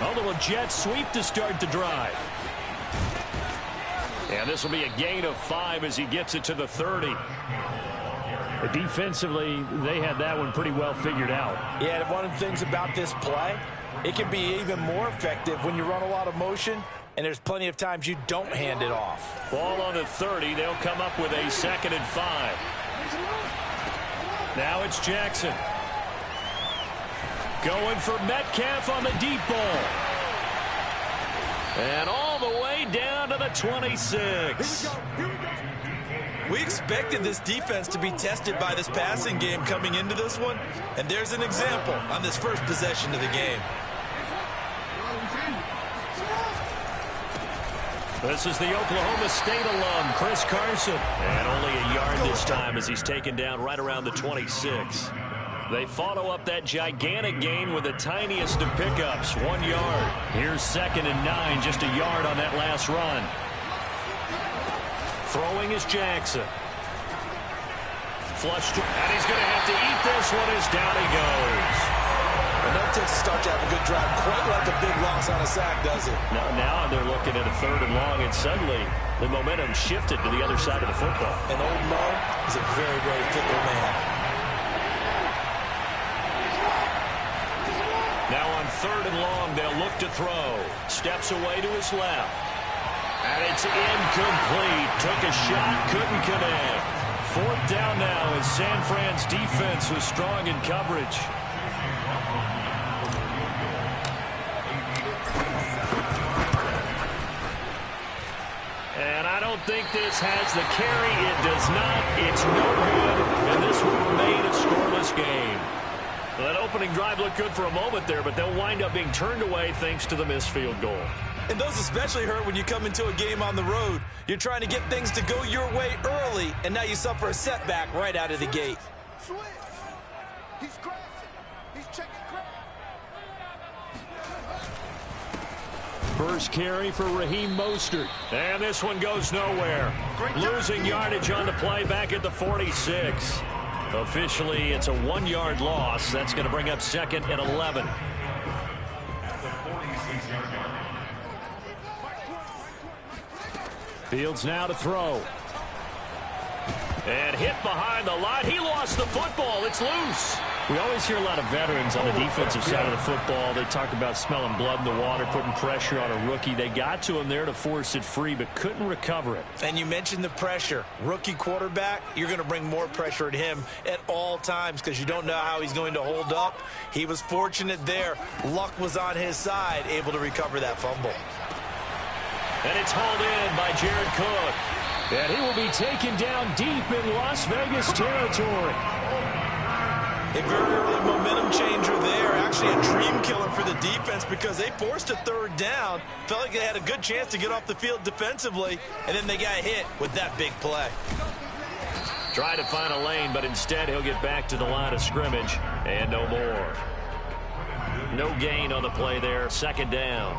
A little jet sweep to start the drive. And this will be a gain of 5 as he gets it to the 30. Defensively, they had that one pretty well figured out. Yeah, and one of the things about this play, it can be even more effective when you run a lot of motion, and there's plenty of times you don't hand it off. Ball on the 30. They'll come up with a 2nd and 5. Now it's Jackson. Going for Metcalf on the deep ball. And all the way down to the 26. We expected this defense to be tested by this passing game coming into this one, and there's an example on this first possession of the game. This is the Oklahoma State alum, Chris Carson. And only a yard this time as he's taken down right around the 26. They follow up that gigantic gain with the tiniest of pickups, 1 yard. Here's 2nd and 9, just a yard on that last run. Throwing is Jackson. Flush, and he's going to have to eat this one as down he goes. And that takes a start to have a good drive, quite like a big loss on a sack, does it? Now they're looking at a 3rd and long, and suddenly the momentum shifted to the other side of the football. And old Mo is a very, very fickle man. Now on 3rd and long, they'll look to throw. Steps away to his left. And it's incomplete. Took a shot, couldn't connect. 4th down now as San Fran's defense was strong in coverage. And I don't think this has the carry. It does not. It's no good. And this will remain a scoreless game. Well, that opening drive looked good for a moment there, but they'll wind up being turned away thanks to the missed field goal. And those especially hurt when you come into a game on the road. You're trying to get things to go your way early, and now you suffer a setback right out of the gate. He's crashing. He's checking crash. First carry for Raheem Mostert. And this one goes nowhere. Losing yardage on the play back at the 46. Officially, it's a 1-yard loss. That's going to bring up 2nd and 11. Fields now to throw. And hit behind the line. He lost the football. It's loose. We always hear a lot of veterans on the defensive side of the football. They talk about smelling blood in the water, putting pressure on a rookie. They got to him there to force it free, but couldn't recover it. And you mentioned the pressure. Rookie quarterback, you're going to bring more pressure at him at all times because you don't know how he's going to hold up. He was fortunate there. Luck was on his side, able to recover that fumble. And it's hauled in by Jared Cook. And he will be taken down deep in Las Vegas territory. A very early momentum changer there. Actually a dream killer for the defense because they forced a 3rd down. Felt like they had a good chance to get off the field defensively, and then they got hit with that big play. Try to find a lane, but instead he'll get back to the line of scrimmage and no more. No gain on the play there. 2nd down.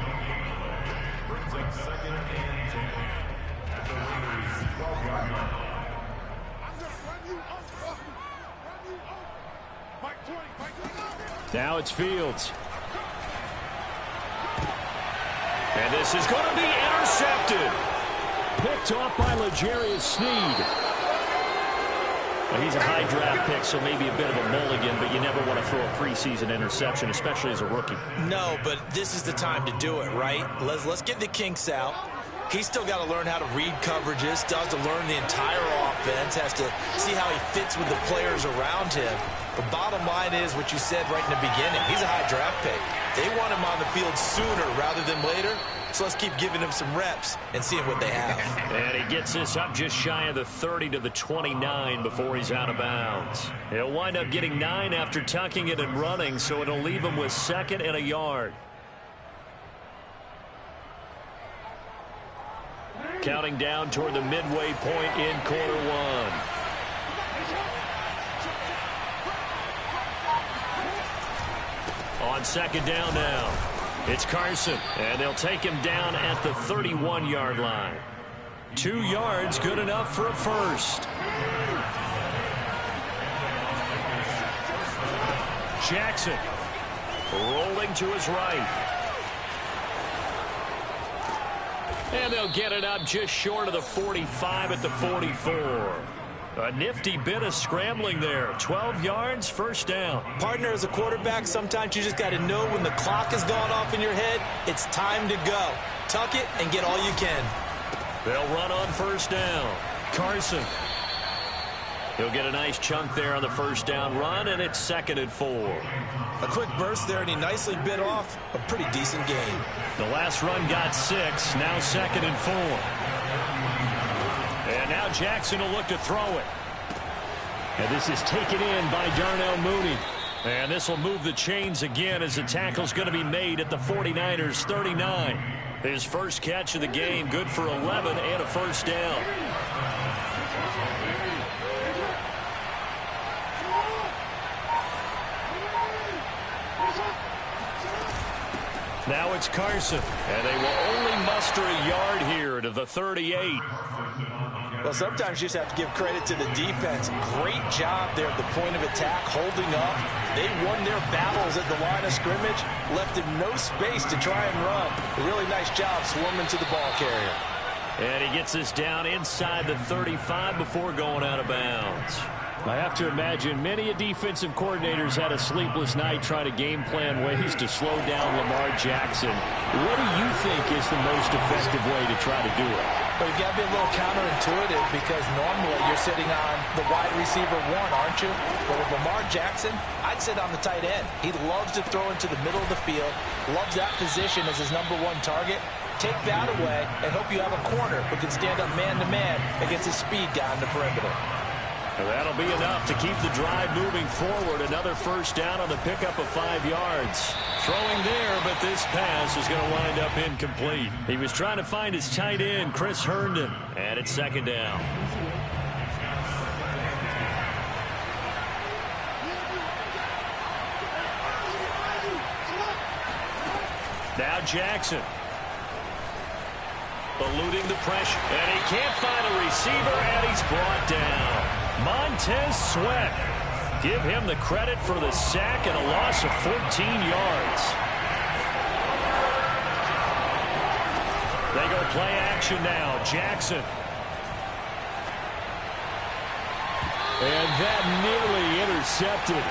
Now it's Fields. And this is going to be intercepted. Picked off by L'Jarius Sneed. Well, he's a high draft pick, so maybe a bit of a mulligan, but you never want to throw a preseason interception, especially as a rookie. No, but this is the time to do it, right? Let's get the kinks out. He's still got to learn how to read coverages, still has to learn the entire offense, has to see how he fits with the players around him. The bottom line is what you said right in the beginning. He's a high draft pick. They want him on the field sooner rather than later, so let's keep giving him some reps and seeing what they have. And he gets this up just shy of the 30 to the 29 before he's out of bounds. He'll wind up getting 9 after tucking it and running, so it'll leave him with 2nd and a yard. Counting down toward the midway point in quarter 1. On 2nd down now, it's Carson, and they'll take him down at the 31-yard line. 2 yards, good enough for a first. Jackson rolling to his right. And they'll get it up just short of the 45 at the 44. A nifty bit of scrambling there. 12 yards, first down. Partner, as a quarterback, sometimes you just got to know when the clock has gone off in your head, it's time to go. Tuck it and get all you can. They'll run on first down. Carson. He'll get a nice chunk there on the first down run, and it's 2nd and 4. A quick burst there, and he nicely bit off a pretty decent gain. The last run got 6, now 2nd and 4. And now Jackson will look to throw it. And this is taken in by Darnell Mooney. And this will move the chains again as the tackle's going to be made at the 49ers 39. His first catch of the game, good for 11 and a first down. Now it's Carson, and they will only muster a yard here to the 38. Well, sometimes you just have to give credit to the defense. Great job there at the point of attack, holding up. They won their battles at the line of scrimmage, left him no space to try and run. A really nice job swarming to the ball carrier. And he gets this down inside the 35 before going out of bounds. I have to imagine many defensive coordinators had a sleepless night trying to game plan ways to slow down Lamar Jackson. What do you think is the most effective way to try to do it? But you've got to be a little counterintuitive because normally you're sitting on the wide receiver one, aren't you? But with Lamar Jackson, I'd sit on the tight end. He loves to throw into the middle of the field, loves that position as his #1 target. Take that away and hope you have a corner who can stand up man-to-man against his speed guy on the perimeter. That'll be enough to keep the drive moving forward. Another first down on the pickup of 5 yards. Throwing there, but this pass is going to wind up incomplete. He was trying to find his tight end, Chris Herndon, and it's 2nd down. Now Jackson. Eluding the pressure, and he can't find a receiver, and he's brought down. Ma22en. Give him the credit for the sack and a loss of 14 yards. They go play action now. Jackson. And that nearly intercepted.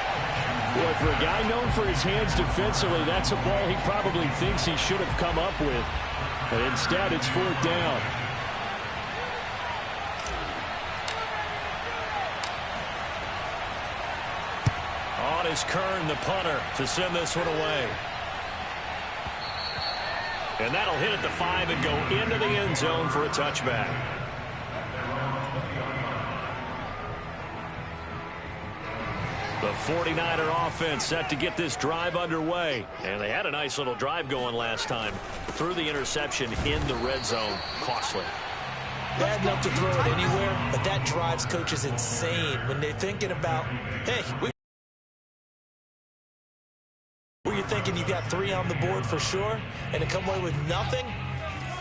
Boy, for a guy known for his hands defensively, that's a ball he probably thinks he should have come up with. But instead, it's 4th down. On is Kern, the punter, to send this one away. And that'll hit at the 5 and go into the end zone for a touchback. The 49er offense set to get this drive underway. And they had a nice little drive going last time. Threw the interception in the red zone. Costly. Bad enough to throw it anywhere, but that drives coaches insane when they're thinking about, hey, were you thinking you got 3 on the board for sure, and to come away with nothing?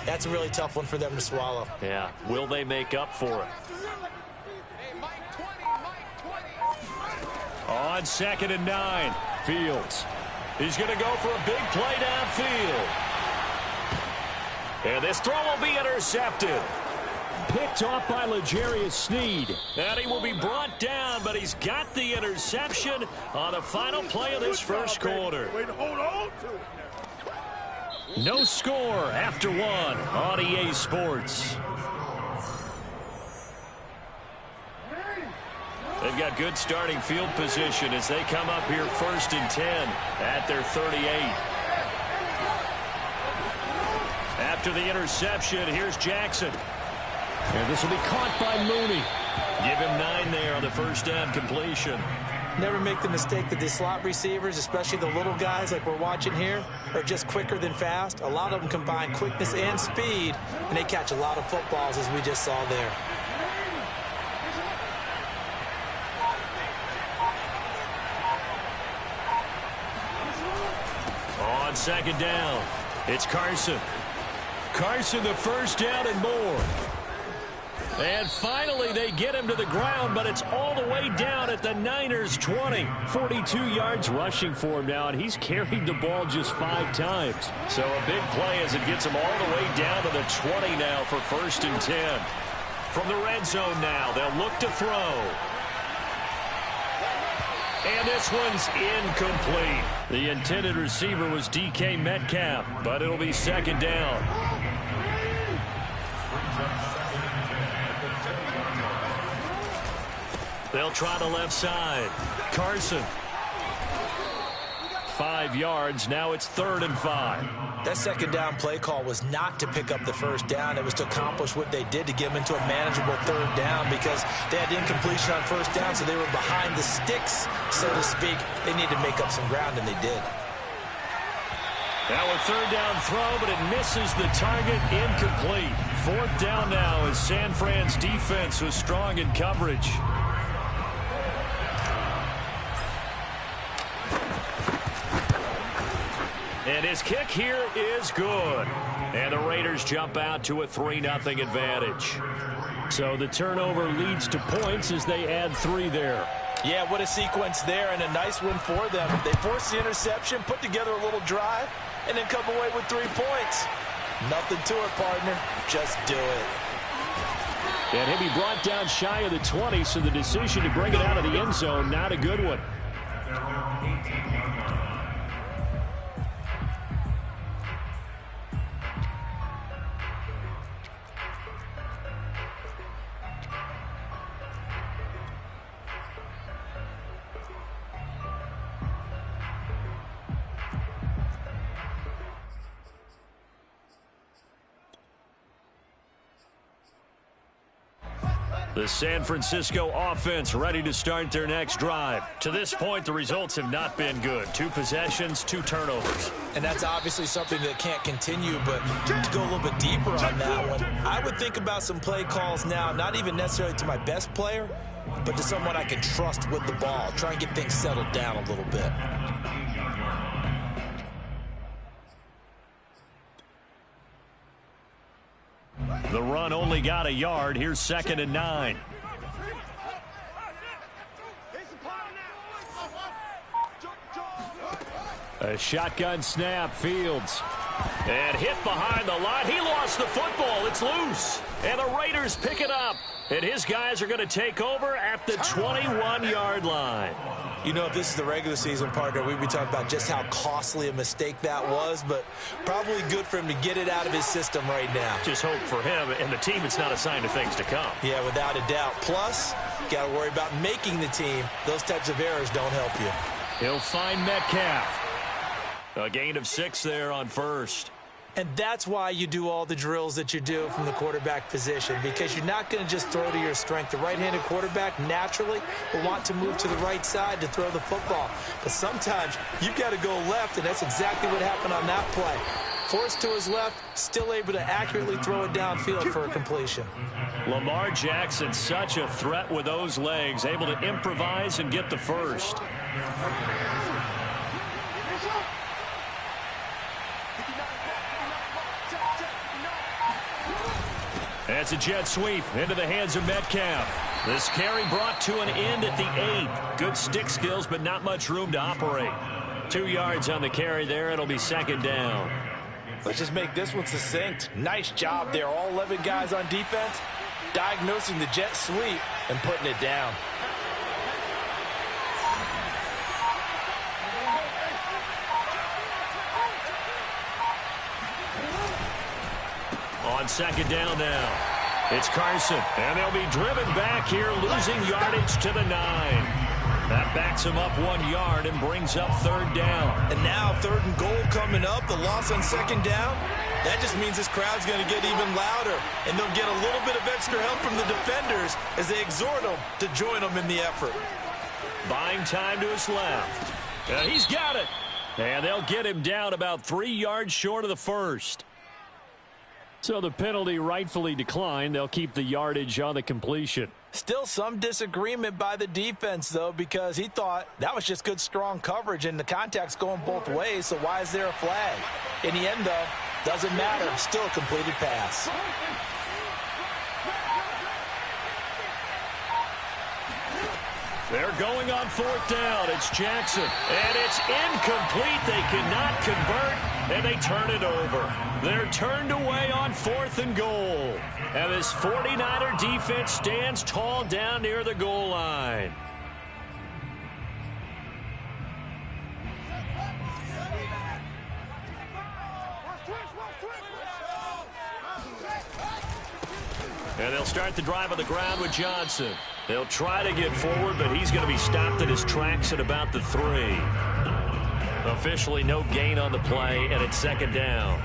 That's a really tough one for them to swallow. Yeah, will they make up for it? On 2nd and 9, Fields. He's going to go for a big play downfield. And this throw will be intercepted. Picked off by L'Jarius Sneed. And he will be brought down, but he's got the interception on the final play of this first quarter. No score after 1 on EA Sports. They've got good starting field position as they come up here 1st and 10 at their 38. After the interception, here's Jackson. And this will be caught by Mooney. Give him 9 there on the first down completion. Never make the mistake that the slot receivers, especially the little guys like we're watching here, are just quicker than fast. A lot of them combine quickness and speed, and they catch a lot of footballs as we just saw there. On 2nd down, it's Carson. Carson, the first down and more. And finally, they get him to the ground, but it's all the way down at the Niners' 20. 42 yards rushing for him now, and he's carried the ball just 5 times. So a big play as it gets him all the way down to the 20 now for 1st and 10. From the red zone now, they'll look to throw. And this one's incomplete. The intended receiver was DK Metcalf, but it'll be 2nd down. They'll try the left side. Carson. 5 yards. Now it's 3rd and 5. That 2nd down play call was not to pick up the 1st down. It was to accomplish what they did to get them into a manageable 3rd down because they had incompletion on 1st down, so they were behind the sticks, so to speak. They needed to make up some ground, and they did. Now a 3rd down throw, but it misses the target, incomplete. 4th down now as San Fran's defense was strong in coverage. And his kick here is good. And the Raiders jump out to a 3-0 advantage. So the turnover leads to points as they add 3 there. Yeah, what a sequence there, and a nice one for them. They forced the interception, put together a little drive, and then come away with 3 points. Nothing to it, partner. Just do it. And he'll be brought down shy of the 20, so the decision to bring it out of the end zone, not a good one. The San Francisco offense ready to start their next drive. To this point, the results have not been good. 2 possessions, 2 turnovers. And that's obviously something that can't continue, but to go a little bit deeper on that one, I would think about some play calls now, not even necessarily to my best player, but to someone I can trust with the ball. Try and get things settled down a little bit. The run only got a yard. Here's 2nd and 9. A shotgun snap, Fields. And hit behind the line. He lost the football. It's loose. And the Raiders pick it up. And his guys are going to take over at the 21-yard line. You know, if this is the regular season, partner, we'd be talking about just how costly a mistake that was, but probably good for him to get it out of his system right now. Just hope for him and the team it's not a sign of things to come. Yeah, without a doubt. Plus, got to worry about making the team. Those types of errors don't help you. He'll find Metcalf. A gain of 6 there on 1st. And that's why you do all the drills that you do from the quarterback position, because you're not going to just throw to your strength. The right-handed quarterback naturally will want to move to the right side to throw the football. But sometimes you've got to go left, and that's exactly what happened on that play. Forced to his left, still able to accurately throw it downfield for a completion. Lamar Jackson, such a threat with those legs, able to improvise and get the first. That's a jet sweep into the hands of Metcalf. This carry brought to an end at the 8. Good stick skills, but not much room to operate. 2 yards on the carry there. It'll be 2nd down. Let's just make this one succinct. Nice job there. All 11 guys on defense diagnosing the jet sweep and putting it down. On 2nd down now, it's Carson, and they'll be driven back here, losing yardage to the 9. That backs him up 1 yard and brings up 3rd down. And now 3rd and goal coming up, the loss on 2nd down. That just means this crowd's going to get even louder, and they'll get a little bit of extra help from the defenders as they exhort them to join them in the effort. Buying time to his left. He's got it. And they'll get him down about 3 yards short of the first. So the penalty rightfully declined. They'll keep the yardage on the completion. Still some disagreement by the defense, though, because he thought that was just good, strong coverage, and the contact's going both ways, so why is there a flag? In the end, though, doesn't matter. Still a completed pass. They're going on 4th down. It's Jackson. And it's incomplete. They cannot convert, and they turn it over. They're turned away on 4th and goal. And this 49er defense stands tall down near the goal line. And they'll start the drive on the ground with Johnson. They'll try to get forward, but he's going to be stopped in his tracks at about the 3. Officially no gain on the play, and it's 2nd down.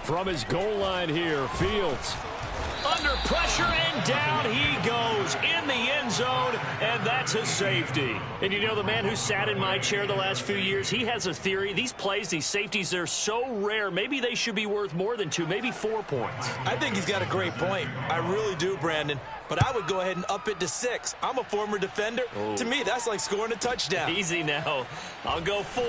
From his goal line here, Fields under pressure, and down he goes in the end zone, and that's a safety. And you know, the man who sat in my chair the last few years, he has a theory. These plays, these safeties, they're so rare. Maybe they should be worth more than 2, maybe 4 points. I think he's got a great point. I really do, Brandon. But I would go ahead and up it to 6. I'm a former defender. Oh. To me, that's like scoring a touchdown. Easy now. I'll go 4.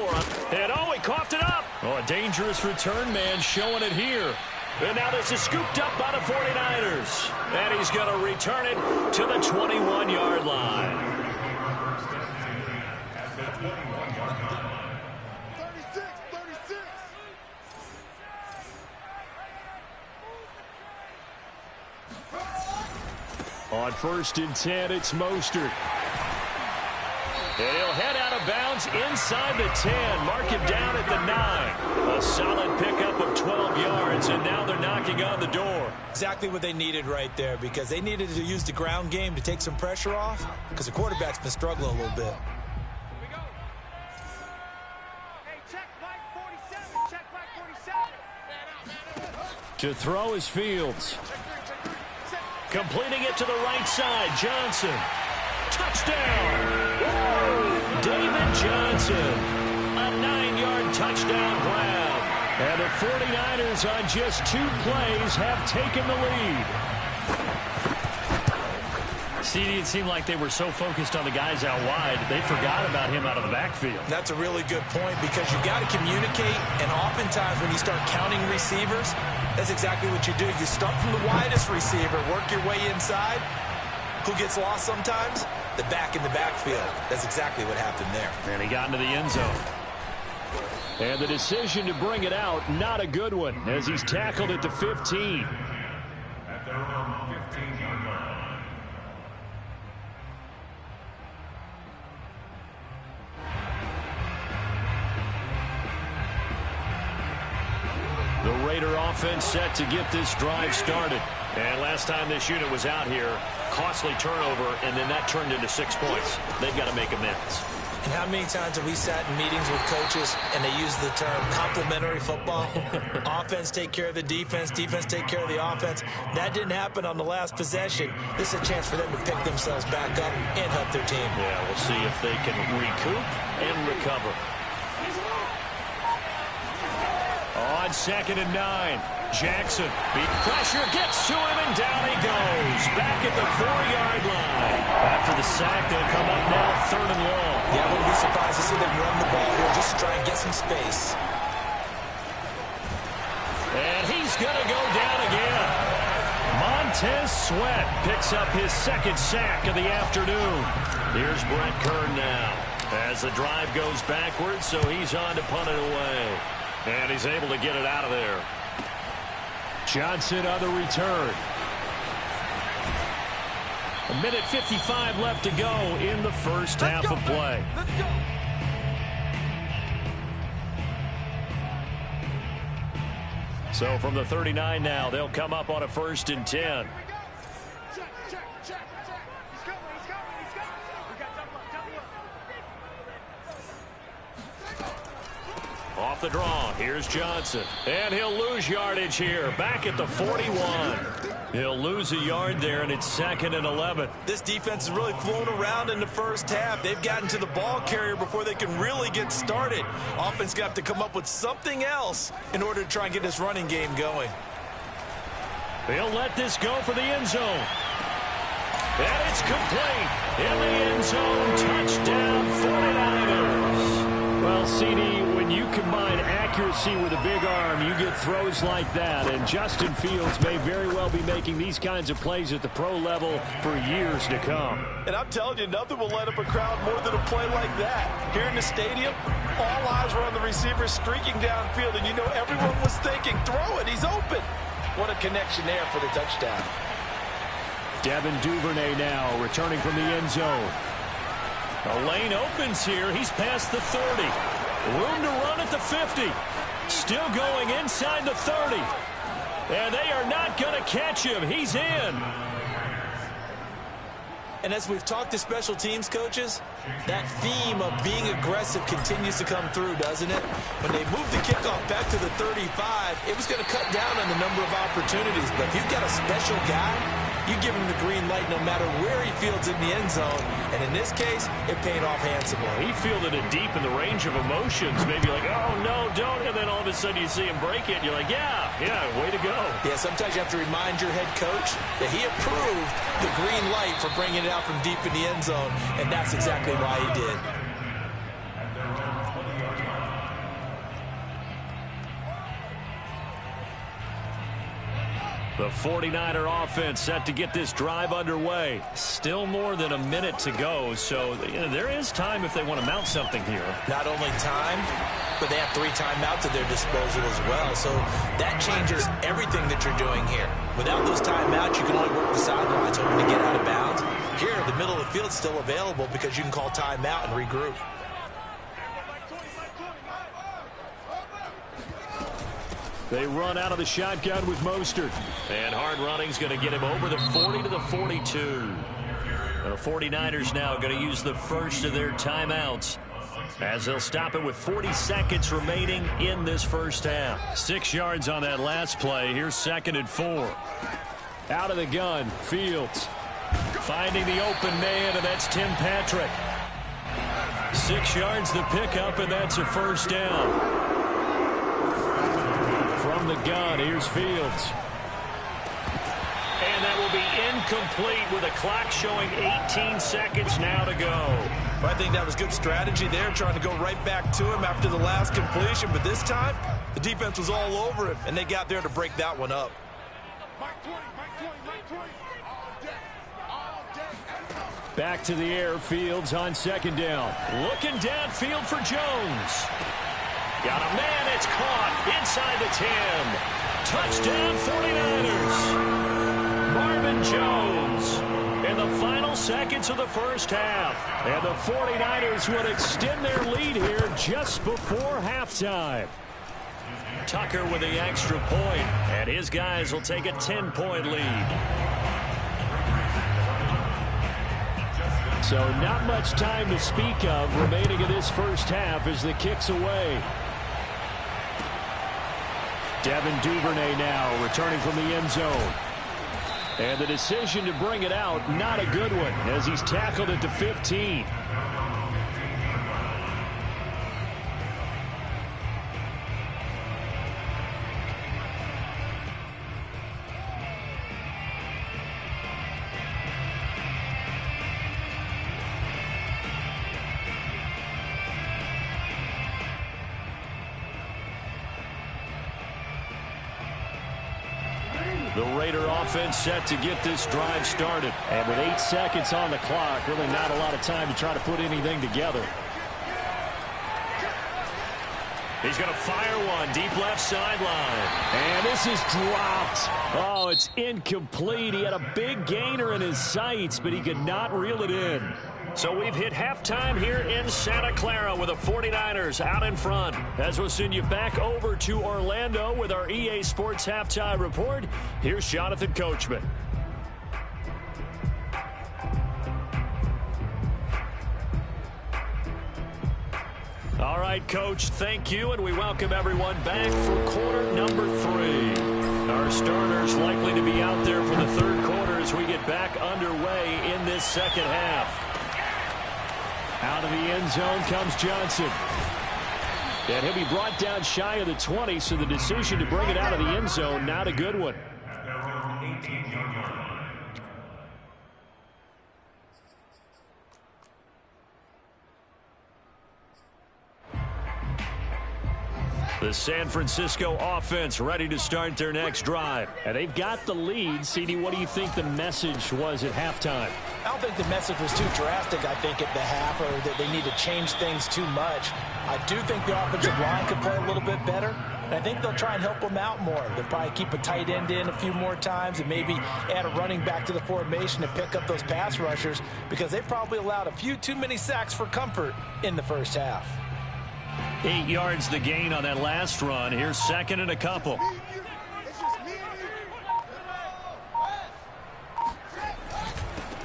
And oh, he coughed it up. Oh, a dangerous return man showing it here. And now this is scooped up by the 49ers. And he's going to return it to the 21-yard line. 36. On 1st and 10, it's Mostert. And he'll head out of bounds inside the 10. Mark him down at the 9. A solid pickup of 12 yards, and now they're knocking on the door. Exactly what they needed right there, because they needed to use the ground game to take some pressure off, because the quarterback's been struggling a little bit. Hey, check Mike 47. Check Mike 47. To throw is Fields. Completing it to the right side, Johnson. Touchdown! David Johnson. A 9-yard touchdown grab. And the 49ers on just 2 plays have taken the lead. See, it seemed like they were so focused on the guys out wide, they forgot about him out of the backfield. That's a really good point, because you got to communicate, and oftentimes when you start counting receivers, that's exactly what you do. You start from the widest receiver, work your way inside. Who gets lost sometimes? The back in the backfield. That's exactly what happened there. And he got into the end zone. And the decision to bring it out, not a good one, as he's tackled at the 15. At their own 15-yard line. The Raider offense set to get this drive started. And last time this unit was out here, costly turnover, and then that turned into 6 points. They've got to make amends. And how many times have we sat in meetings with coaches and they use the term complementary football? Offense take care of the defense, defense take care of the offense. That didn't happen on the last possession. This is a chance for them to pick themselves back up and help their team. Yeah, we'll see if they can recoup and recover. On 2nd and 9, Jackson. Beat pressure, gets to him, and down he goes. Back at the 4-yard line. After the sack, they'll come up now 3rd and long. Yeah, I wouldn't be surprised to see them run the ball here just to try and get some space. And he's going to go down again. Montez Sweat picks up his 2nd sack of the afternoon. Here's Brett Kern now as the drive goes backwards, so he's on to punt it away. And he's able to get it out of there. Johnson on the return. 1:55 left to go in the first half of play. Let's go. So from the 39 now, they'll come up on a 1st and 10. Check. He's coming. We got double up. Off the draw, here's Johnson. And he'll lose yardage here, back at the 41. He'll lose a yard there, and it's 2nd and 11. This defense has really flown around in the first half. They've gotten to the ball carrier before they can really get started. Offense got to come up with something else in order to try and get this running game going. They'll let this go for the end zone. And it's complete. In the end zone, touchdown 49ers. Well, CD, when you combine accuracy with a big arm, you get throws like that. And Justin Fields may very well be making these kinds of plays at the pro level for years to come. And I'm telling you, nothing will light up a crowd more than a play like that. Here in the stadium, all eyes were on the receiver streaking downfield, and you know everyone was thinking, throw it, he's open. What a connection there for the touchdown. Devin Duvernay now returning from the end zone. The lane opens here. He's past the 30. Room to run at the 50. Still going inside the 30. And they are not going to catch him. He's in. And as we've talked to special teams coaches, that theme of being aggressive continues to come through, doesn't it? When they moved the kickoff back to the 35, it was going to cut down on the number of opportunities. But if you've got a special guy, you give him the green light no matter where he fields in the end zone. And in this case, it paid off handsomely. He fielded it deep in the range of emotions. Maybe like, oh, no, don't. And then all of a sudden you see him break it. And you're like, yeah, way to go. Yeah, sometimes you have to remind your head coach that he approved the green light for bringing it out from deep in the end zone. And that's exactly why he did. The 49er offense set to get this drive underway. Still more than a minute to go, so there is time if they want to mount something here. Not only time, but they have 3 timeouts at their disposal as well, so that changes everything that you're doing here. Without those timeouts, you can only work the sidelines, hoping to get out of bounds. Here, the middle of the field is still available because you can call timeout and regroup. They run out of the shotgun with Mostert. And hard running's going to get him over the 40 to the 42. The 49ers now going to use the first of their timeouts as they'll stop it with 40 seconds remaining in this first half. 6 yards on that last play. Here's 2nd and 4. Out of the gun, Fields. Finding the open man, and that's Tim Patrick. 6 yards the pickup, and that's a first down. From the gun, here's Fields. And that will be incomplete with a clock showing 18 seconds now to go. I think that was good strategy there, trying to go right back to him after the last completion. But this time, the defense was all over him, and they got there to break that one up. Back to the air, Fields on 2nd down. Looking downfield for Jones. Got a man, it's caught inside the 10. Touchdown 49ers. Marvin Jones in the final seconds of the first half. And the 49ers would extend their lead here just before halftime. Tucker with the extra point, and his guys will take a 10-point lead. So not much time to speak of remaining in this first half as the kick's away. Devin Duvernay now returning from the end zone. And the decision to bring it out, not a good one, as he's tackled at the 15. The Raider offense set to get this drive started. And with 8 seconds on the clock, really not a lot of time to try to put anything together. He's going to fire one deep left sideline. And this is dropped. Oh, it's incomplete. He had a big gainer in his sights, but he could not reel it in. So we've hit halftime here in Santa Clara with the 49ers out in front. As we'll send you back over to Orlando with our EA Sports Halftime Report, here's Jonathan Coachman. All right, Coach, thank you, and we welcome everyone back for quarter number 3. Our starters likely to be out there for the third quarter as we get back underway in this second half. Out of the end zone comes Johnson. And he'll be brought down shy of the 20, so the decision to bring it out of the end zone, not a good one. The San Francisco offense ready to start their next drive. And they've got the lead. CD, what do you think the message was at halftime? I don't think the message was too drastic, I think, at the half, or that they need to change things too much. I do think the offensive line could play a little bit better, and I think they'll try and help them out more. They'll probably keep a tight end in a few more times and maybe add a running back to the formation and pick up those pass rushers, because they probably allowed a few too many sacks for comfort in the first half. 8 yards the gain on that last run. Here's second and a couple.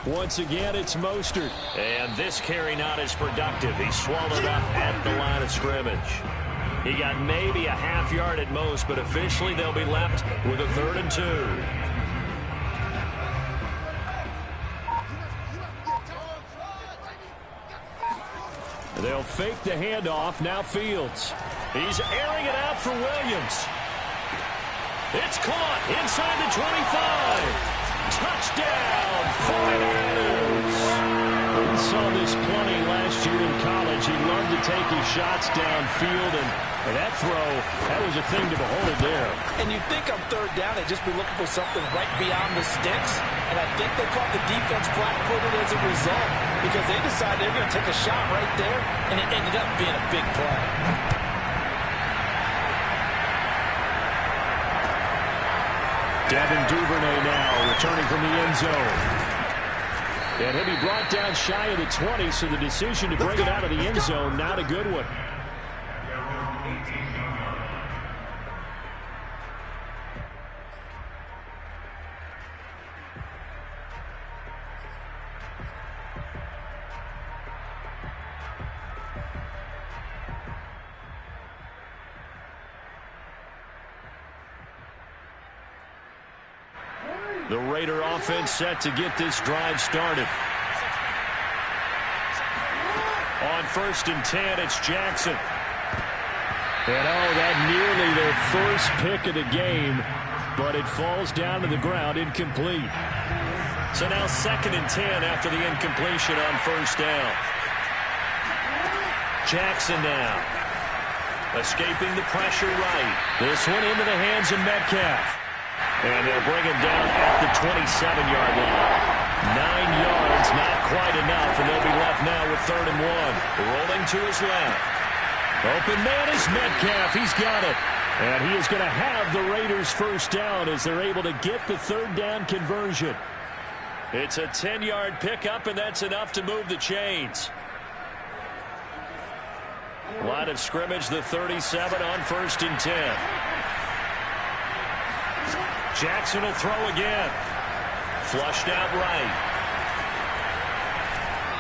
Once again, it's Mostert. And this carry not as productive. He swallowed up at the line of scrimmage. He got maybe a half yard at most, but officially they'll be left with a 3rd and 2. They'll fake the handoff. Now Fields. He's airing it out for Williams. It's caught inside the 25. Touchdown, 49ers. We saw this plenty last year in college. He loved to take his shots downfield, and that throw, that was a thing to behold there. And you'd think on 3rd down they'd just be looking for something right beyond the sticks, and I think they caught the defense flat-footed as a result, because they decided they were going to take a shot right there, and it ended up being a big play. Devin Duvernay now returning from the end zone. And he'll be brought down shy of the 20, so the decision to bring it out of the end zone, not a good one. The Raider offense set to get this drive started. On 1st and 10, it's Jackson. And that nearly their first pick of the game, but it falls down to the ground, incomplete. So now 2nd and 10 after the incompletion on 1st down. Jackson now. Escaping the pressure right. This one into the hands of Metcalf. And they'll bring him down at the 27-yard line. 9 yards, not quite enough, and they'll be left now with 3rd and 1. Rolling to his left. Open man is Metcalf. He's got it. And he is going to have the Raiders' first down as they're able to get the 3rd down conversion. It's a 10-yard pickup, and that's enough to move the chains. Line of scrimmage, the 37 on 1st and 10. Jackson will throw again. Flushed out right.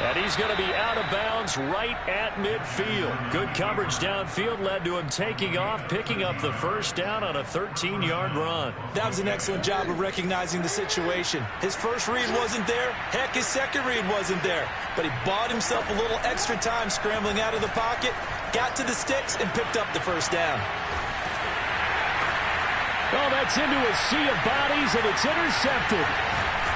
And he's going to be out of bounds right at midfield. Good coverage downfield led to him taking off, picking up the first down on a 13-yard run. That was an excellent job of recognizing the situation. His first read wasn't there. Heck, his second read wasn't there. But he bought himself a little extra time scrambling out of the pocket, got to the sticks, and picked up the first down. Oh, that's into a sea of bodies, and it's intercepted.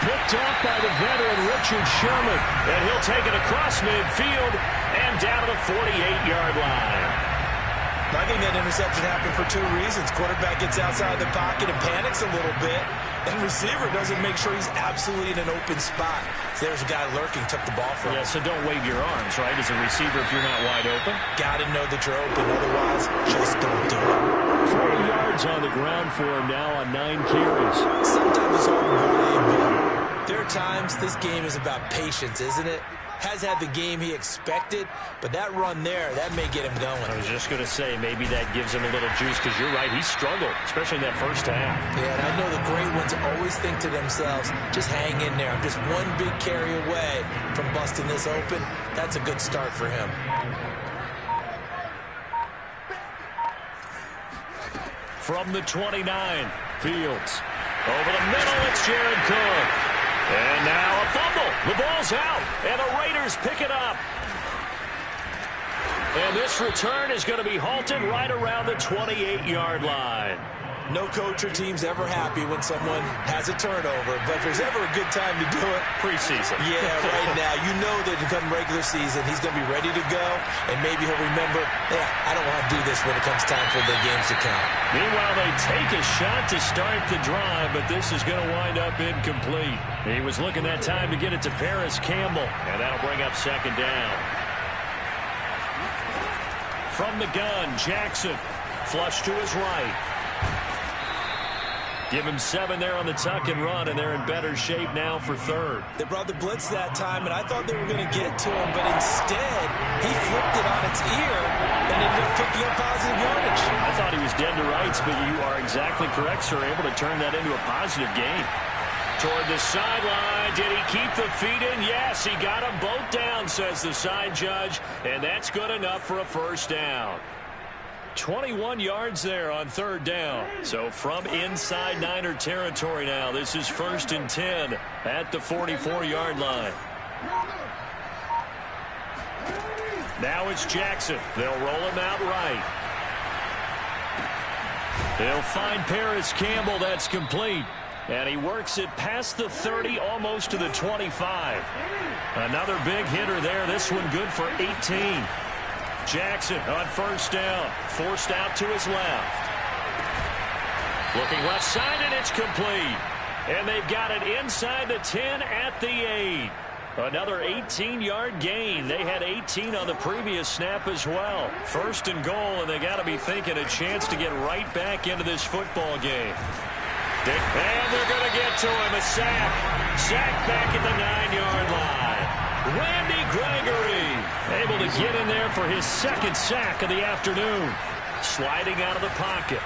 Picked up by the veteran Richard Sherman. And he'll take it across midfield and down to the 48-yard line. I think that interception happened for 2 reasons. Quarterback gets outside the pocket and panics a little bit, and receiver doesn't make sure he's absolutely in an open spot. So there's a guy lurking, took the ball from him. Yeah, so don't wave your arms, right, as a receiver if you're not wide open. Got to know that you're open, otherwise just don't do it. 40 yards on the ground for him now on 9 carries. Sometimes it's hard to believe, but there are times this game is about patience, isn't it? Has had the game he expected, but that run there, that may get him going. I was just going to say, maybe that gives him a little juice, because you're right, he struggled, especially in that first half. Yeah, and I know the great ones always think to themselves, just hang in there. I'm just one big carry away from busting this open. That's a good start for him. From the 29, Fields. Over the middle, it's Jared Cook. And now a fumble. The ball's out, and the Raiders pick it up. And this return is going to be halted right around the 28-yard line. No coach or team's ever happy when someone has a turnover, but if there's ever a good time to do it, preseason. Yeah, right now. You know that come regular season, he's going to be ready to go, and maybe he'll remember, yeah, I don't want to do this when it comes time for the games to count. Meanwhile, they take a shot to start the drive, but this is going to wind up incomplete. He was looking that time to get it to Paris Campbell, and that'll bring up second down. From the gun, Jackson, flush to his right. Give him 7 there on the tuck and run, and they're in better shape now for third. They brought the blitz that time, and I thought they were going to get to him, but instead, he flipped it on its ear and ended up picking up positive yardage. I thought he was dead to rights, but you are exactly correct, sir, able to turn that into a positive gain. Toward the sideline, did he keep the feet in? Yes, he got them both down, says the side judge, and that's good enough for a first down. 21 yards there on third down. So from inside Niner territory now, this is 1st and 10 at the 44-yard line. Now it's Jackson. They'll roll him out right. They'll find Paris Campbell. That's complete. And he works it past the 30, almost to the 25. Another big hitter there. This one good for 18. Jackson on first down, forced out to his left. Looking left side, and it's complete. And they've got it inside the 10 at the 8. Another 18-yard gain. They had 18 on the previous snap as well. 1st and goal, and they got to be thinking a chance to get right back into this football game. And they're going to get to him. A sack. Sack back at the 9-yard line. Randy Gregory able to get in there for his 2nd sack of the afternoon. Sliding out of the pocket.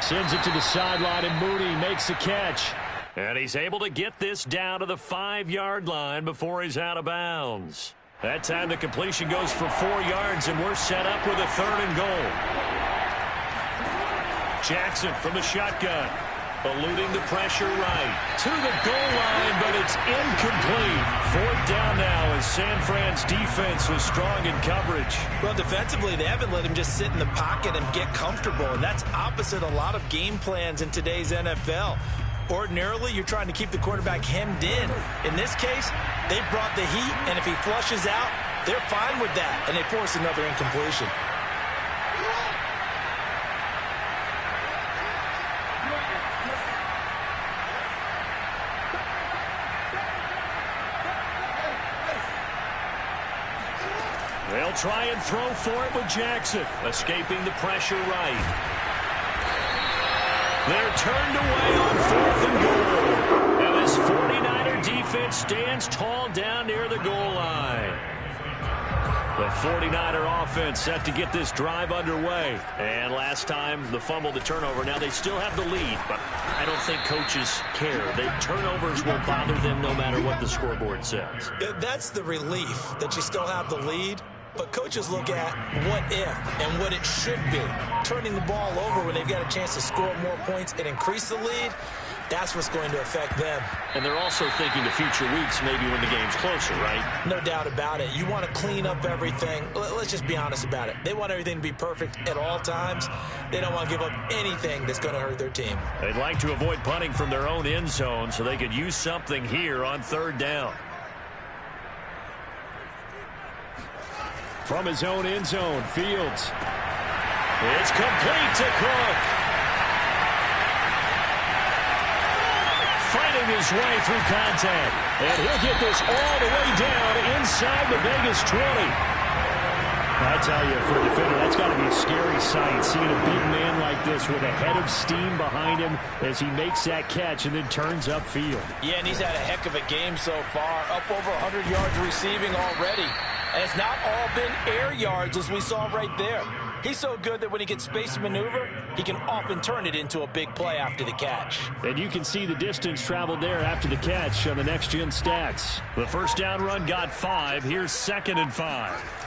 Sends it to the sideline, and Mooney makes the catch. And he's able to get this down to the 5-yard line before he's out of bounds. That time the completion goes for 4 yards, and we're set up with a 3rd and goal. Jackson from the shotgun. Eluding the pressure right to the goal line, but it's incomplete. 4th down now as San Fran's defense was strong in coverage. Well, defensively, they haven't let him just sit in the pocket and get comfortable, and that's opposite a lot of game plans in today's NFL. Ordinarily, you're trying to keep the quarterback hemmed in. In this case, they brought the heat, and if he flushes out, they're fine with that, and they force another incompletion. They'll try and throw for it with Jackson, escaping the pressure right. They're turned away on 4th and goal. And this 49er defense stands tall down near the goal line. The 49er offense set to get this drive underway. And last time, the fumble, the turnover. Now they still have the lead, but I don't think coaches care. The turnovers will bother them no matter what the scoreboard says. That's the relief, that you still have the lead. But coaches look at what if and what it should be. Turning the ball over when they've got a chance to score more points and increase the lead, that's what's going to affect them. And they're also thinking to future weeks, maybe when the game's closer, right? No doubt about it. You want to clean up everything. Let's just be honest about it. They want everything to be perfect at all times. They don't want to give up anything that's going to hurt their team. They'd like to avoid punting from their own end zone so they could use something here on 3rd down. From his own end zone, Fields. It's complete to Cook. Fighting his way through contact. And he'll get this all the way down inside the Vegas 20. I tell you, for a defender, that's got to be a scary sight, seeing a big man like this with a head of steam behind him as he makes that catch and then turns upfield. Yeah, and he's had a heck of a game so far, up over 100 yards receiving already. And it's not all been air yards, as we saw right there. He's so good that when he gets space to maneuver, he can often turn it into a big play after the catch. And you can see the distance traveled there after the catch on the next-gen stats. The first down run got 5. Here's 2nd and 5.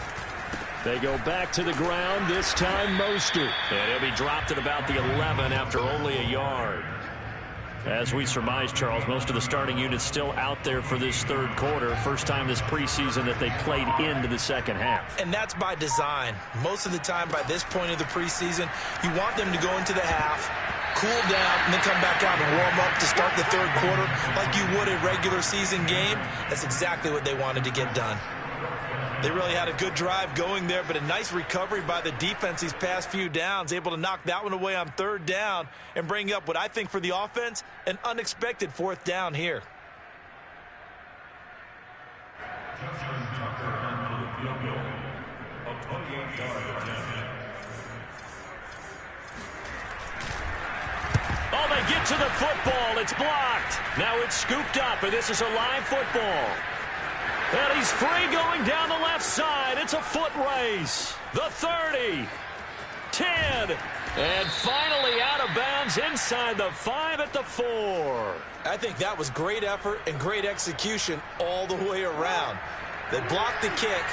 They go back to the ground, this time Mostert. And he'll be dropped at about the 11 after only a yard. As we surmise, Charles, most of the starting units still out there for this 3rd quarter. First time this preseason that they played into the 2nd half. And that's by design. Most of the time by this point of the preseason, you want them to go into the half cool down, and then come back out and warm up to start the third quarter like you would a regular season game. That's exactly what they wanted to get done. They really had a good drive going there, but a nice recovery by the defense these past few downs, able to knock that one away on third down and bring up what I think for the offense, an unexpected fourth down here. Justin Tucker on for the field goal. A 28-yard attempt. Oh, they get to the football. It's blocked. Now it's scooped up, and this is a live football. And he's free going down the left side. It's a foot race. The 30, 10, and finally out of bounds inside the 5 at the 4. I think that was great effort and great execution all the way around. They blocked the kick,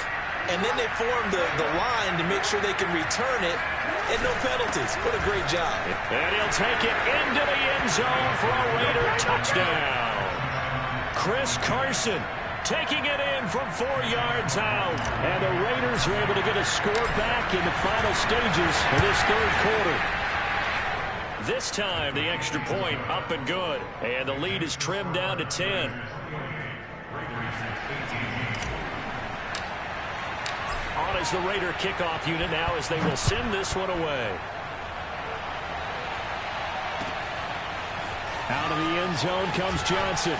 and then they formed the line to make sure they can return it, and no penalties. What a great job. And he'll take it into the end zone for a Raider touchdown. Chris Carson taking it in from 4 yards out. And the Raiders are able to get a score back in the final stages of this third quarter. This time, the extra point up and good. And the lead is trimmed down to 10. On is the Raider kickoff unit now as they will send this one away. Out of the end zone comes Johnson.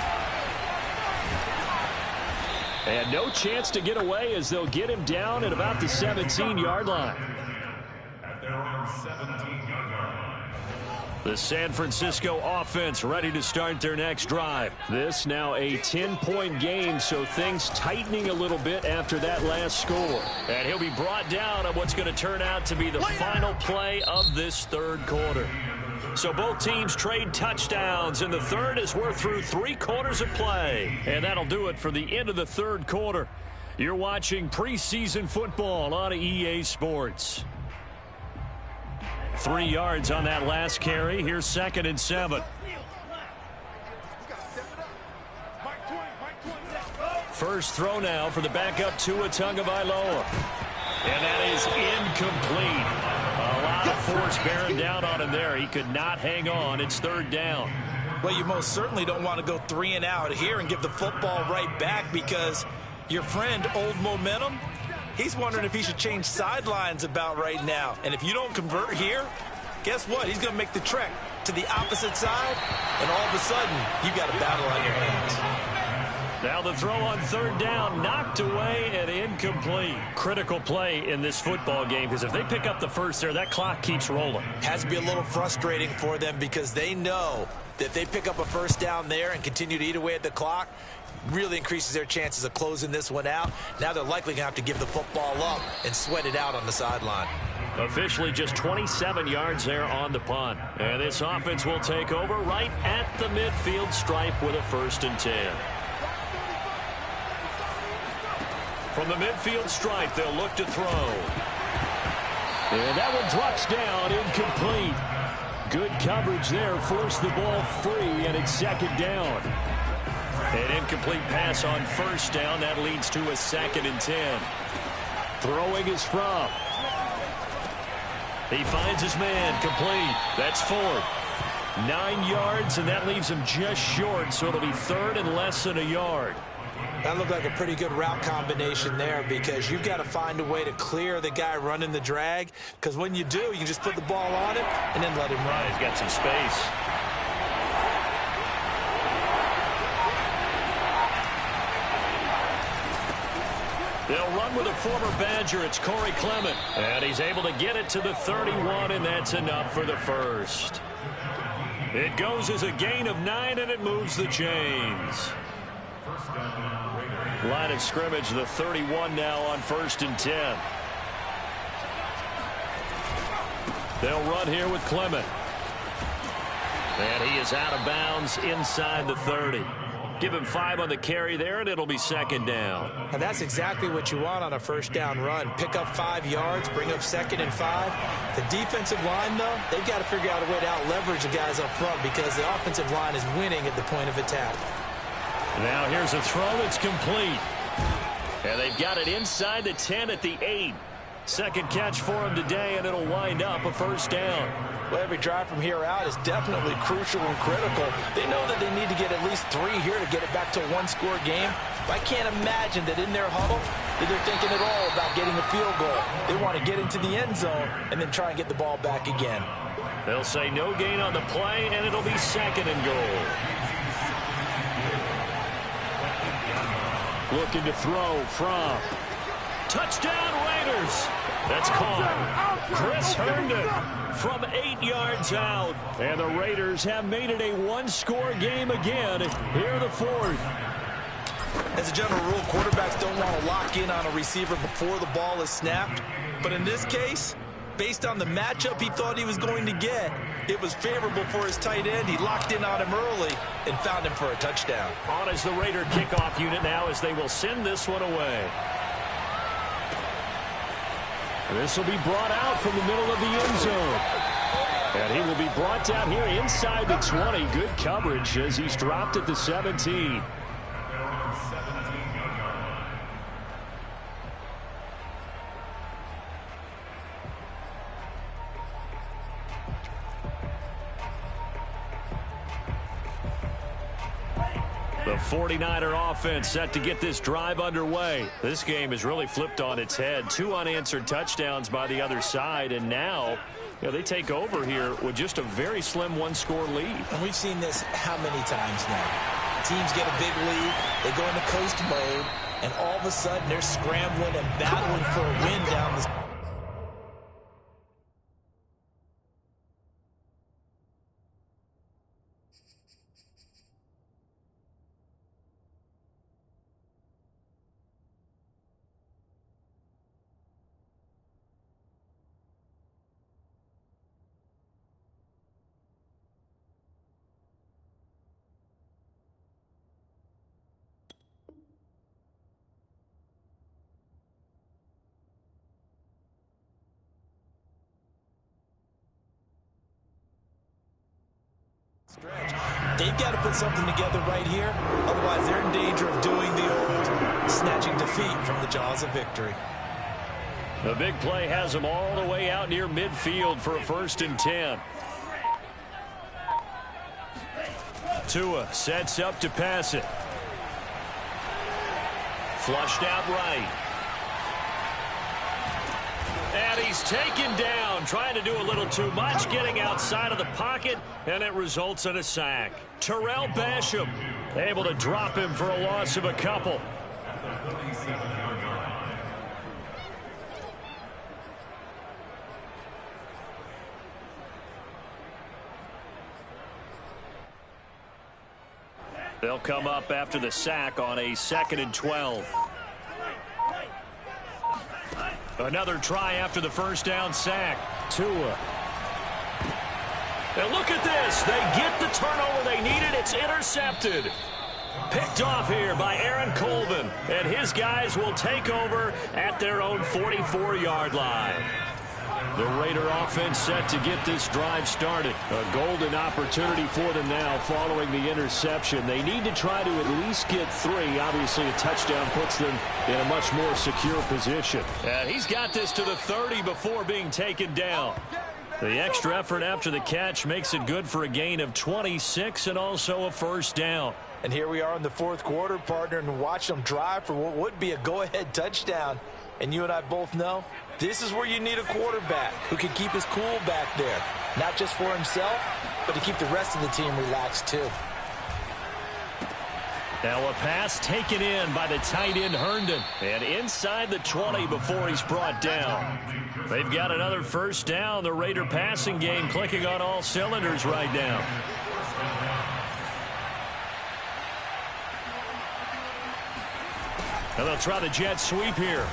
And no chance to get away as they'll get him down at about the 17-yard line. At their own 17-yard line. The San Francisco offense ready to start their next drive. This now a 10-point game, so things tightening a little bit after that last score. And he'll be brought down on what's going to turn out to be the final play of this third quarter. So both teams trade touchdowns, and the third as we're through 3 quarters of play. And that'll do it for the end of the third quarter. You're watching preseason football on EA Sports. 3 yards on that last carry. Here's 2nd and 7. First throw now for the backup Tua Tagovailoa. And that is incomplete. A lot of force bearing down on him there. He could not hang on. It's 3rd down. Well, you most certainly don't want to go 3 and out here and give the football right back, because your friend, Old Momentum, he's wondering if he should change sidelines about right now. And if you don't convert here, guess what? He's going to make the trek to the opposite side, and all of a sudden, you've got a battle on your hands. Now the throw on 3rd down, knocked away and incomplete. Critical play in this football game, because if they pick up the first there, that clock keeps rolling. Has to be a little frustrating for them, because they know that if they pick up a first down there and continue to eat away at the clock, really increases their chances of closing this one out. Now they're likely going to have to give the football up and sweat it out on the sideline. Officially just 27 yards there on the punt. And this offense will take over right at the midfield stripe with a 1st and 10. From the midfield stripe, they'll look to throw. And that one drops down, incomplete. Good coverage there, forced the ball free, and it's 2nd down. An incomplete pass on 1st down. That leads to a 2nd and 10. Throwing is Fromm. He finds his man, complete. That's 4th. 9 yards, and that leaves him just short, so it'll be 3rd and less than a yard. That looked like a pretty good route combination there, because you've got to find a way to clear the guy running the drag, because when you do, you can just put the ball on him and then let him run. He's got some space. They'll run with a former Badger. It's Corey Clement. And he's able to get it to the 31, and that's enough for the 1st. It goes as a gain of 9, and it moves the chains. Line of scrimmage, the 31 now on 1st and 10. They'll run here with Clement. And he is out of bounds inside the 30. Give him 5 on the carry there, and it'll be 2nd down. And that's exactly what you want on a 1st down run. Pick up 5 yards, bring up 2nd and 5. The defensive line, though, they've got to figure out a way to out-leverage the guys up front, because the offensive line is winning at the point of attack. Now here's a throw that's complete. And they've got it inside the 10 at the 8. Second catch for him today, and it'll wind up a first down. Well, every drive from here out is definitely crucial and critical. They know that they need to get at least 3 here to get it back to a one-score game. But I can't imagine that in their huddle that they're thinking at all about getting a field goal. They want to get into the end zone and then try and get the ball back again. They'll say no gain on the play, and it'll be second and goal. Looking to throw from touchdown Raiders. That's caught. Chris Herndon from 8 yards out. And the Raiders have made it a one-score game again here in the fourth. As a general rule, quarterbacks don't want to lock in on a receiver before the ball is snapped. But in this case, based on the matchup he thought he was going to get, it was favorable for his tight end. He locked in on him early and found him for a touchdown. On is the Raider kickoff unit now as they will send this one away. This will be brought out from the middle of the end zone. And he will be brought down here inside the 20. Good coverage as he's dropped at the 17. The 49er offense set to get this drive underway. This game has really flipped on its head. 2 unanswered touchdowns by the other side, and now they take over here with just a very slim one-score lead. And we've seen this how many times now? Teams get a big lead, they go into coast mode, and all of a sudden they're scrambling and battling for a win down the stretch. They've got to put something together right here. Otherwise, they're in danger of doing the old snatching defeat from the jaws of victory. The big play has them all the way out near midfield for a 1st and 10. Tua sets up to pass it. Flushed out right. And he's taken down, trying to do a little too much, getting outside of the pocket, and it results in a sack. Terrell Basham able to drop him for a loss of a couple. They'll come up after the sack on a 2nd and 12. Another try after the first down sack. Tua. And look at this. They get the turnover they needed. It's intercepted. Picked off here by Aaron Colvin. And his guys will take over at their own 44-yard line. The Raider offense set to get this drive started. A golden opportunity for them now following the interception. They need to try to at least get 3. Obviously, a touchdown puts them in a much more secure position. And he's got this to the 30 before being taken down. The extra effort after the catch makes it good for a gain of 26 and also a 1st down. And here we are in the 4th quarter, partner, and watch them drive for what would be a go-ahead touchdown. And you and I both know this is where you need a quarterback who can keep his cool back there. Not just for himself, but to keep the rest of the team relaxed too. Now a pass taken in by the tight end Herndon. And inside the 20 before he's brought down. They've got another 1st down. The Raider passing game clicking on all cylinders right now. And they'll try the jet sweep here.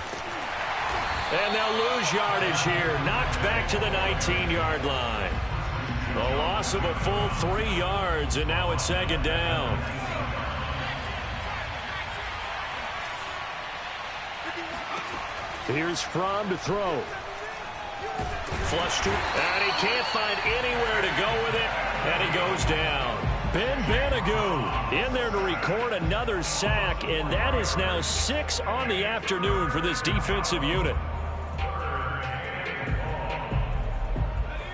And they'll lose yardage here. Knocked back to the 19-yard line. A loss of a full 3 yards, and now it's 2nd down. Here's Fromm to throw. Flushed it, and he can't find anywhere to go with it, and he goes down. Ben Banogu in there to record another sack, and that is now 6 on the afternoon for this defensive unit.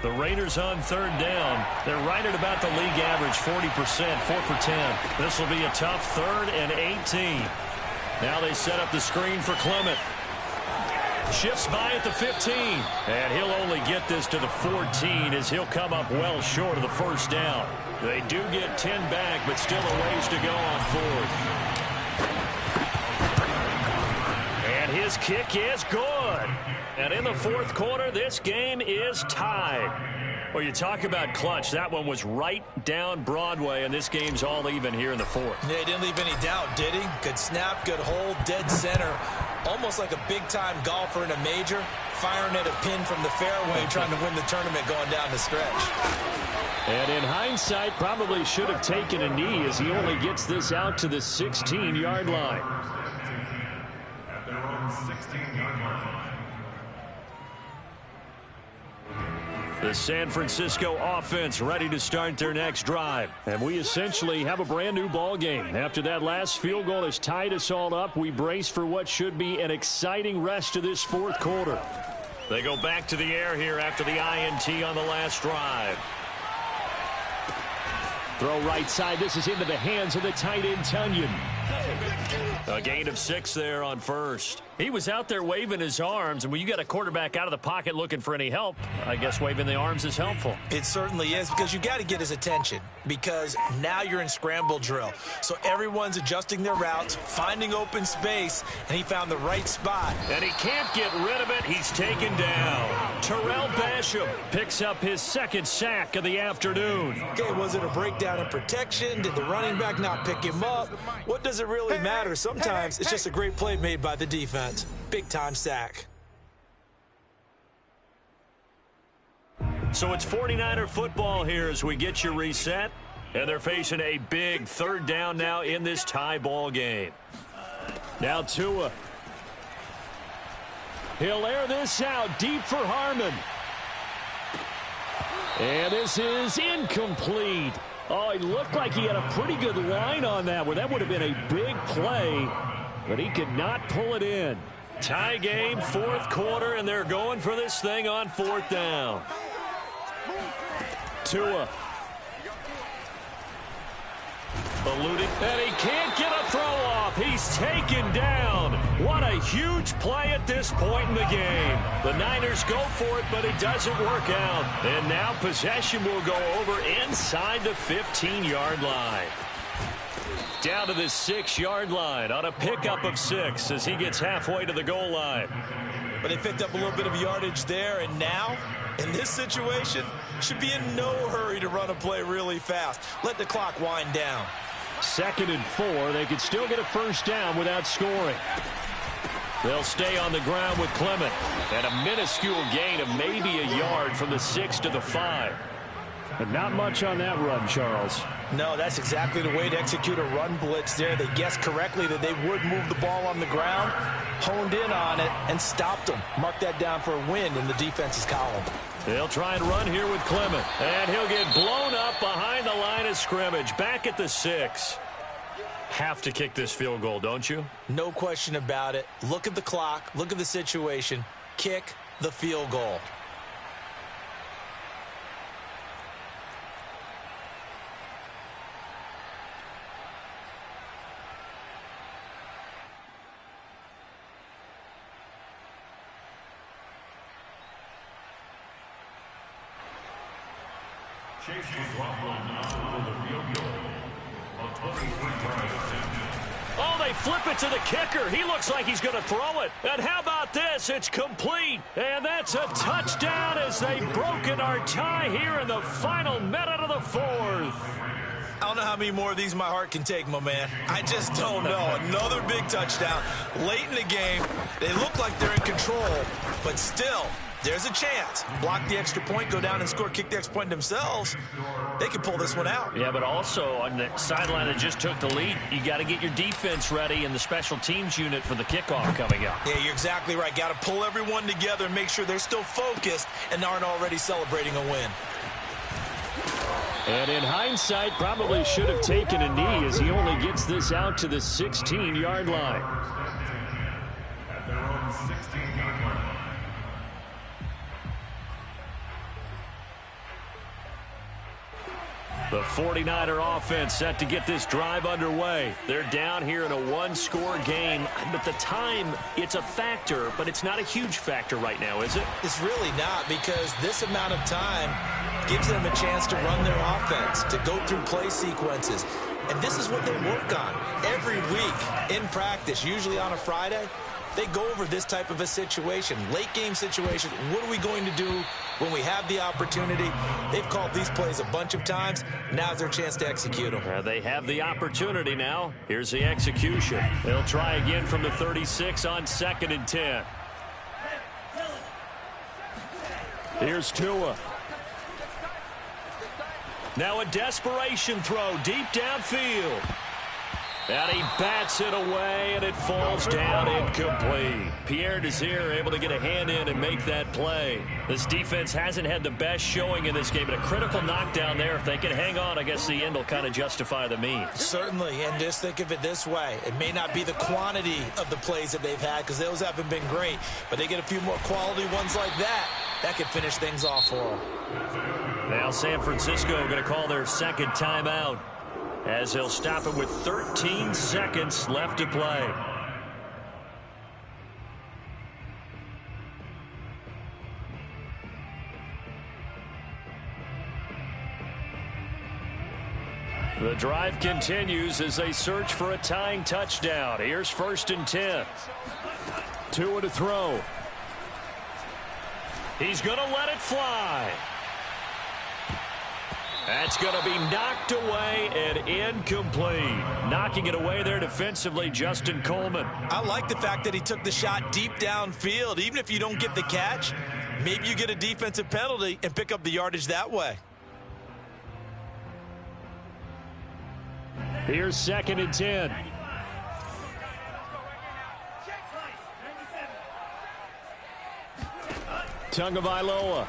The Raiders on third down. They're right at about the league average, 40%, 4 for 10. This will be a tough 3rd and 18. Now they set up the screen for Clement. Shifts by at the 15. And he'll only get this to the 14 as he'll come up well short of the first down. They do get 10 back, but still a ways to go on 4th. And his kick is good. And in the 4th quarter, this game is tied. Well, you talk about clutch. That one was right down Broadway, and this game's all even here in the 4th. Yeah, he didn't leave any doubt, did he? Good snap, good hold, dead center. Almost like a big-time golfer in a major, firing at a pin from the fairway, trying to win the tournament going down the stretch. And in hindsight, probably should have taken a knee as he only gets this out to the 16-yard line. At their own 16-yard line. The San Francisco offense ready to start their next drive. And we essentially have a brand new ball game. After that last field goal has tied us all up, we brace for what should be an exciting rest of this 4th quarter. They go back to the air here after the INT on the last drive. Throw right side. This is into the hands of the tight end, Tunyon. A gain of 6 there on first. He was out there waving his arms, and when you got a quarterback out of the pocket looking for any help, I guess waving the arms is helpful. It certainly is, because you got to get his attention, because now you're in scramble drill. So everyone's adjusting their routes, finding open space, and he found the right spot. And he can't get rid of it. He's taken down. Terrell Basham picks up his 2nd sack of the afternoon. Okay, was it a breakdown in protection? Did the running back not pick him up? What does it really matter? Sometimes it's just a great play made by the defense. Big-time sack. So it's 49er football here as we get you reset. And they're facing a big 3rd down now in this tie ball game. Now Tua. He'll air this out deep for Harmon. And this is incomplete. Oh, he looked like he had a pretty good line on that, where that would have been a big play. But he could not pull it in. Tie game, 4th quarter, and they're going for this thing on 4th down. Tua. Eluding, and he can't get a throw off. He's taken down. What a huge play at this point in the game. The Niners go for it, but it doesn't work out. And now possession will go over inside the 15-yard line. Down to the 6-yard line on a pickup of 6 as he gets halfway to the goal line. But they picked up a little bit of yardage there, and now, in this situation, should be in no hurry to run a play really fast. Let the clock wind down. 2nd and 4. They could still get a 1st down without scoring. They'll stay on the ground with Clement. And a minuscule gain of maybe a yard from the 6 to the 5. But not much on that run, Charles. No, that's exactly the way to execute a run blitz there. They guessed correctly that they would move the ball on the ground, honed in on it, and stopped them. Mark that down for a win in the defense's column. They'll try and run here with Clement. And he'll get blown up behind the line of scrimmage. Back at the 6. Have to kick this field goal, don't you? No question about it. Look at the clock. Look at the situation. Kick the field goal. Chase McLaughlin now for the field goal. A 23-yard attempt. Oh, they flip it to the kicker. He looks like he's going to throw it. And how about this? It's complete. And that's a touchdown as they've broken our tie here in the final minute of the 4th. I don't know how many more of these my heart can take, my man. I just don't know. Another big touchdown. Late in the game, they look like they're in control, but still, there's a chance. Block the extra point, go down and score, kick the extra point themselves. They can pull this one out. Yeah, but also on the sideline that just took the lead, you got to get your defense ready and the special teams unit for the kickoff coming up. Yeah, you're exactly right. Got to pull everyone together and make sure they're still focused and aren't already celebrating a win. And in hindsight, probably should have taken a knee as he only gets this out to the 16-yard line. At their own 16-yard line. The 49er offense set to get this drive underway. They're down here in a one-score game. But the time, it's a factor, but it's not a huge factor right now, is it? It's really not, because this amount of time gives them a chance to run their offense, to go through play sequences. And this is what they work on every week in practice, usually on a Friday. They go over this type of a situation, late game situation. What are we going to do when we have the opportunity? They've called these plays a bunch of times. Now's their chance to execute them. They have the opportunity now. Here's the execution. They'll try again from the 36 on 2nd and 10. Here's Tua. Now a desperation throw deep downfield. And he bats it away, and it falls down incomplete. Pierre Desir able to get a hand in and make that play. This defense hasn't had the best showing in this game, but a critical knockdown there. If they can hang on, I guess the end will kind of justify the means. Certainly, and just think of it this way. It may not be the quantity of the plays that they've had, because those haven't been great, but they get a few more quality ones like that. That could finish things off for them. Now San Francisco going to call their second timeout, as he'll stop it with 13 seconds left to play. The drive continues as they search for a tying touchdown. Here's 1st and 10. Tua to throw. He's going to let it fly. That's going to be knocked away and incomplete. Knocking it away there defensively, Justin Coleman. I like the fact that he took the shot deep downfield. Even if you don't get the catch, maybe you get a defensive penalty and pick up the yardage that way. Here's 2nd and 10. Tagovailoa.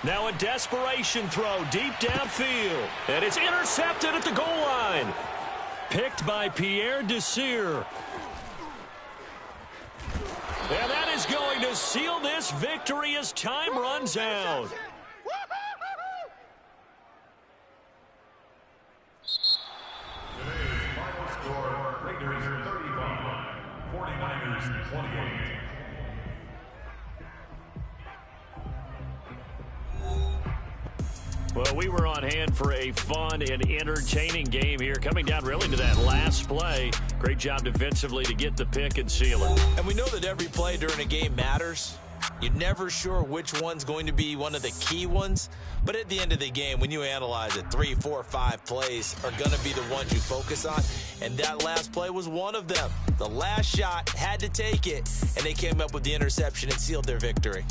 Now a desperation throw deep downfield. And it's intercepted at the goal line. Picked by Pierre Desir. And that is going to seal this victory as time runs out. Today's final score, Raiders 35, 49ers 28. Well, we were on hand for a fun and entertaining game here, coming down really to that last play. Great job defensively to get the pick and seal it. And we know that every play during a game matters. You're never sure which one's going to be one of the key ones. But at the end of the game, when you analyze it, 3, 4, 5 plays are going to be the ones you focus on. And that last play was one of them. The last shot had to take it, and they came up with the interception and sealed their victory.